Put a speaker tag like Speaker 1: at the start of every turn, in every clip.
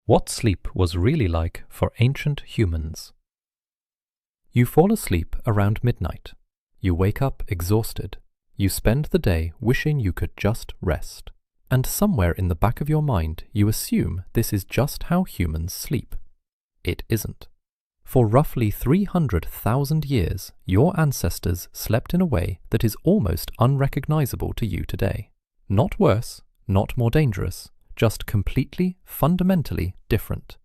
Speaker 1: What sleep was really like for ancient humans. You fall asleep around midnight. You wake up exhausted. You spend the day wishing you could just rest. And somewhere in the back of your mind, you assume this is just how humans sleep. It isn't. For roughly 300,000 years, your ancestors slept in a way that is almost unrecognizable to you today. Not worse, not more dangerous, just completely, fundamentally different.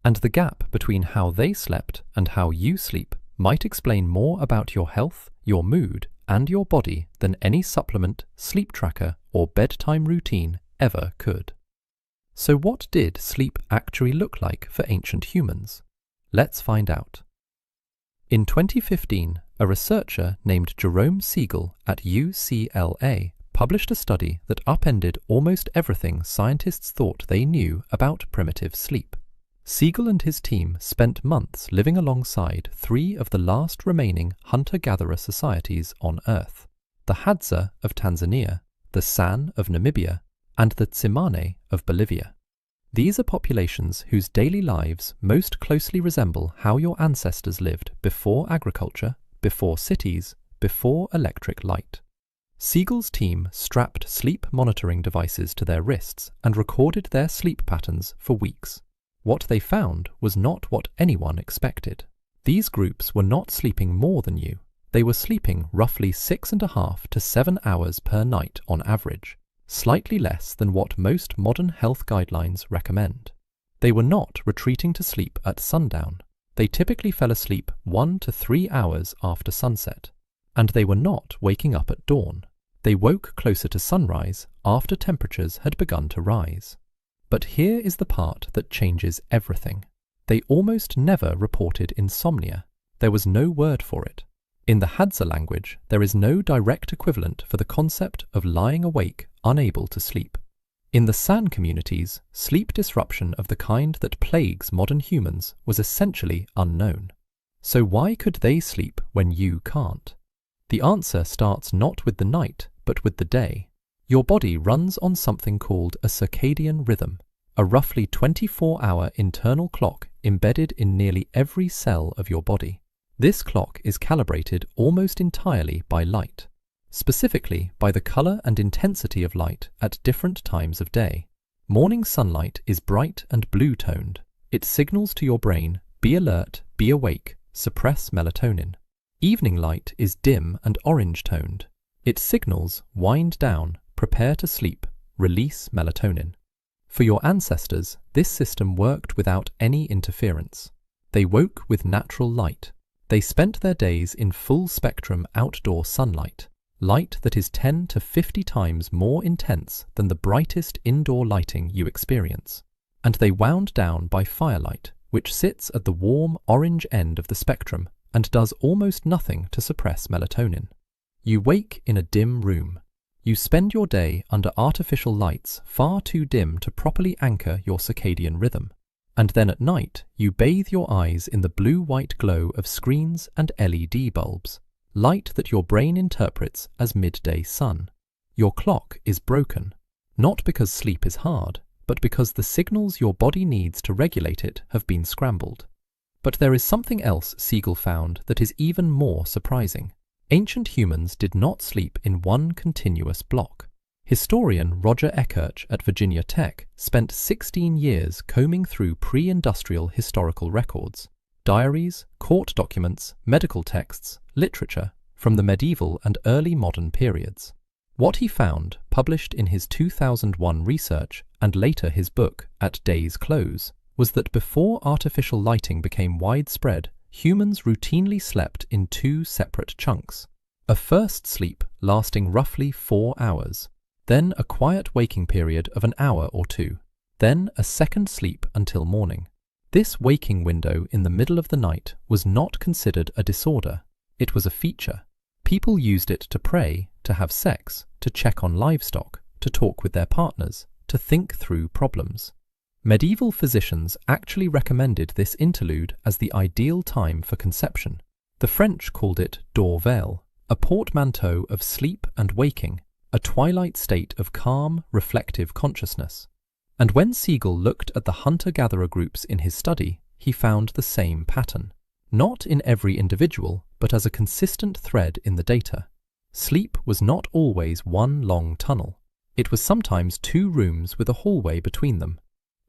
Speaker 1: And the gap between how they slept and how you sleep might explain more about your health, your mood, and your body than any supplement, sleep tracker, or bedtime routine ever could. So what did sleep actually look like for ancient humans? Let's find out. In 2015, a researcher named Jerome Siegel at UCLA published a study that upended almost everything scientists thought they knew about primitive sleep. Siegel and his team spent months living alongside three of the last remaining hunter-gatherer societies on Earth: the Hadza of Tanzania, the San of Namibia, and the Tsimane of Bolivia. These are populations whose daily lives most closely resemble how your ancestors lived before agriculture, before cities, before electric light. Siegel's team strapped sleep monitoring devices to their wrists and recorded their sleep patterns for weeks. What they found was not what anyone expected. These groups were not sleeping more than you. They were sleeping roughly 6.5 to 7 hours per night on average, slightly less than what most modern health guidelines recommend. They were not retreating to sleep at sundown. They typically fell asleep 1 to 3 hours after sunset. And they were not waking up at dawn. They woke closer to sunrise after temperatures had begun to rise. But here is the part that changes everything. They almost never reported insomnia. There was no word for it. In the Hadza language, there is no direct equivalent for the concept of lying awake, unable to sleep. In the San communities, sleep disruption of the kind that plagues modern humans was essentially unknown. So why could they sleep when you can't? The answer starts not with the night, but with the day. Your body runs on something called a circadian rhythm, a roughly 24-hour internal clock embedded in nearly every cell of your body. This clock is calibrated almost entirely by light, specifically by the color and intensity of light at different times of day. Morning sunlight is bright and blue-toned. It signals to your brain, be alert, be awake, suppress melatonin. Evening light is dim and orange-toned. It signals, wind down, prepare to sleep, release melatonin. For your ancestors, this system worked without any interference. They woke with natural light. They spent their days in full-spectrum outdoor sunlight, light that is 10 to 50 times more intense than the brightest indoor lighting you experience. And they wound down by firelight, which sits at the warm orange end of the spectrum and does almost nothing to suppress melatonin. You wake in a dim room. You spend your day under artificial lights far too dim to properly anchor your circadian rhythm. And then at night, you bathe your eyes in the blue-white glow of screens and LED bulbs, light that your brain interprets as midday sun. Your clock is broken, not because sleep is hard, but because the signals your body needs to regulate it have been scrambled. But there is something else Siegel found that is even more surprising. Ancient humans did not sleep in one continuous block. Historian Roger Ekirch at Virginia Tech spent 16 years combing through pre-industrial historical records, diaries, court documents, medical texts, literature from the medieval and early modern periods. What he found, published in his 2001 research and later his book At Day's Close, was that before artificial lighting became widespread, humans routinely slept in two separate chunks. A first sleep lasting roughly 4 hours, then a quiet waking period of an hour or two, then a second sleep until morning. This waking window in the middle of the night was not considered a disorder. It was a feature. People used it to pray, to have sex, to check on livestock, to talk with their partners, to think through problems. Medieval physicians actually recommended this interlude as the ideal time for conception. The French called it dorveil, a portmanteau of sleep and waking, a twilight state of calm, reflective consciousness. And when Siegel looked at the hunter-gatherer groups in his study, he found the same pattern. Not in every individual, but as a consistent thread in the data. Sleep was not always one long tunnel. It was sometimes 2 rooms with a hallway between them.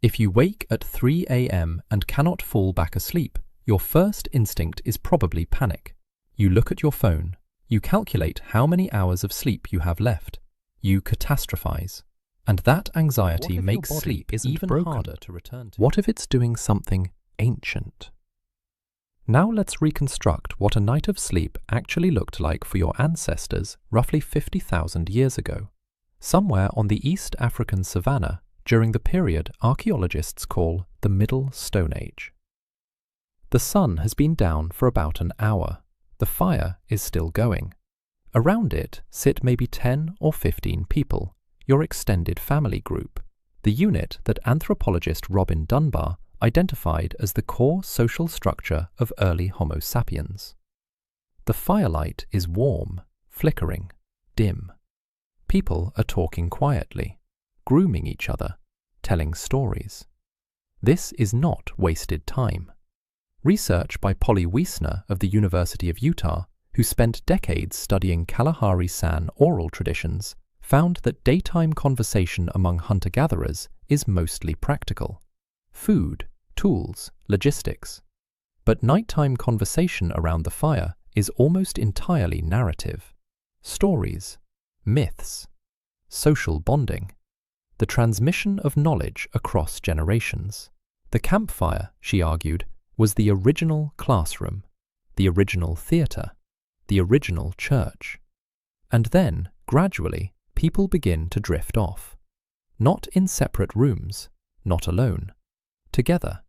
Speaker 1: If you wake at 3 a.m. and cannot fall back asleep, your first instinct is probably panic. You look at your phone. You calculate how many hours of sleep you have left. You catastrophize. And that anxiety makes sleep even harder to return to. What if it's doing something ancient? Now let's reconstruct what a night of sleep actually looked like for your ancestors roughly 50,000 years ago, somewhere on the East African savanna during the period archaeologists call the Middle Stone Age. The sun has been down for about an hour. The fire is still going. Around it sit maybe 10 or 15 people, your extended family group, the unit that anthropologist Robin Dunbar identified as the core social structure of early Homo sapiens. The firelight is warm, flickering, dim. People are talking quietly, grooming each other, telling stories. This is not wasted time. Research by Polly Wiesner of the University of Utah, who spent decades studying Kalahari San oral traditions, found that daytime conversation among hunter-gatherers is mostly practical. Food, tools, logistics. But nighttime conversation around the fire is almost entirely narrative. Stories, myths, social bonding, the transmission of knowledge across generations. The campfire, she argued, was the original classroom, the original theatre, the original church. And then, gradually, people begin to drift off. Not in separate rooms, not alone. Together.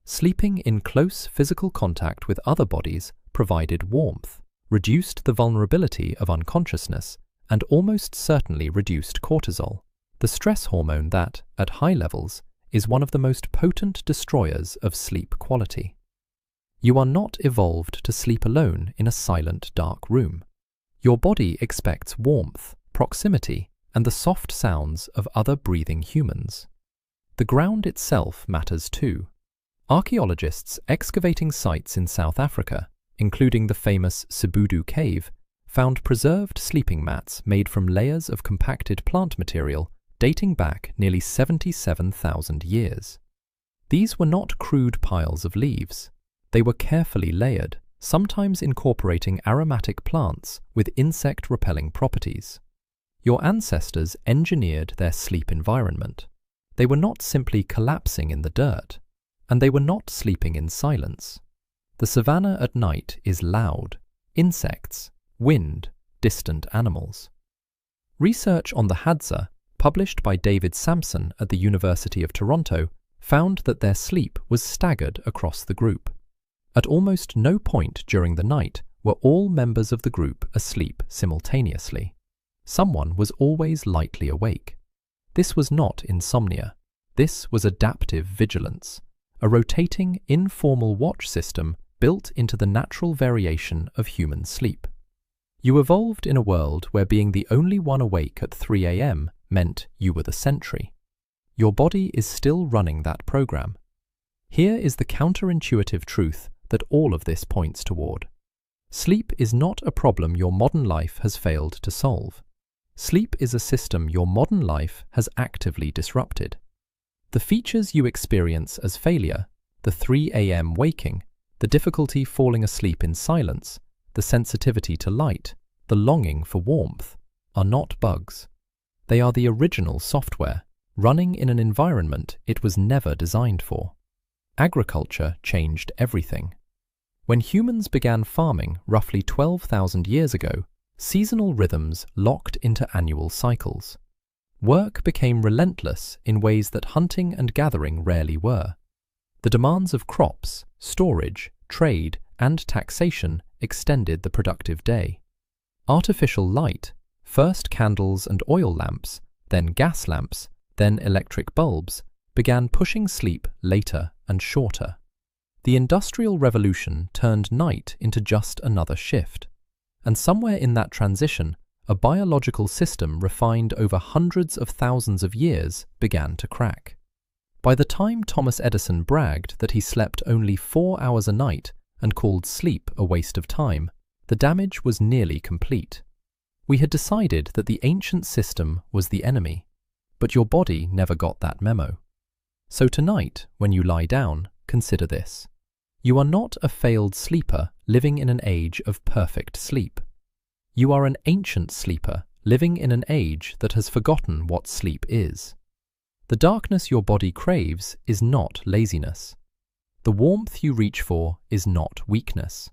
Speaker 1: Sleeping in close physical contact with other bodies provided warmth, reduced the vulnerability of unconsciousness, and almost certainly reduced cortisol, the stress hormone that, at high levels, is one of the most potent destroyers of sleep quality. You are not evolved to sleep alone in a silent, dark room. Your body expects warmth, proximity, and the soft sounds of other breathing humans. The ground itself matters too. Archaeologists excavating sites in South Africa, including the famous Sibudu Cave, found preserved sleeping mats made from layers of compacted plant material dating back nearly 77,000 years. These were not crude piles of leaves. They were carefully layered, sometimes incorporating aromatic plants with insect-repelling properties. Your ancestors engineered their sleep environment. They were not simply collapsing in the dirt, and they were not sleeping in silence. The savanna at night is loud. Insects, wind, distant animals. Research on the Hadza, published by David Sampson at the University of Toronto, found that their sleep was staggered across the group. At almost no point during the night were all members of the group asleep simultaneously. Someone was always lightly awake. This was not insomnia. This was adaptive vigilance, a rotating, informal watch system built into the natural variation of human sleep. You evolved in a world where being the only one awake at 3 a.m. meant you were the sentry. Your body is still running that program. Here is the counterintuitive truth that all of this points toward. Sleep is not a problem your modern life has failed to solve. Sleep is a system your modern life has actively disrupted. The features you experience as failure, the 3 a.m. waking, the difficulty falling asleep in silence, the sensitivity to light, the longing for warmth, are not bugs. They are the original software, running in an environment it was never designed for. Agriculture changed everything. When humans began farming roughly 12,000 years ago, seasonal rhythms locked into annual cycles. Work became relentless in ways that hunting and gathering rarely were. The demands of crops, storage, trade, and taxation extended the productive day. Artificial light, first candles and oil lamps, then gas lamps, then electric bulbs, began pushing sleep later and shorter. The Industrial Revolution turned night into just another shift. And somewhere in that transition, a biological system refined over hundreds of thousands of years began to crack. By the time Thomas Edison bragged that he slept only 4 hours a night and called sleep a waste of time, the damage was nearly complete. We had decided that the ancient system was the enemy, but your body never got that memo. So tonight, when you lie down, consider this. You are not a failed sleeper living in an age of perfect sleep. You are an ancient sleeper living in an age that has forgotten what sleep is. The darkness your body craves is not laziness. The warmth you reach for is not weakness.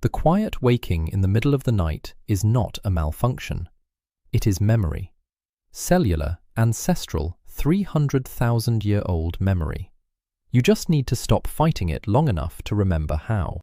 Speaker 1: The quiet waking in the middle of the night is not a malfunction. It is memory. Cellular, ancestral, 300,000-year-old memory. You just need to stop fighting it long enough to remember how.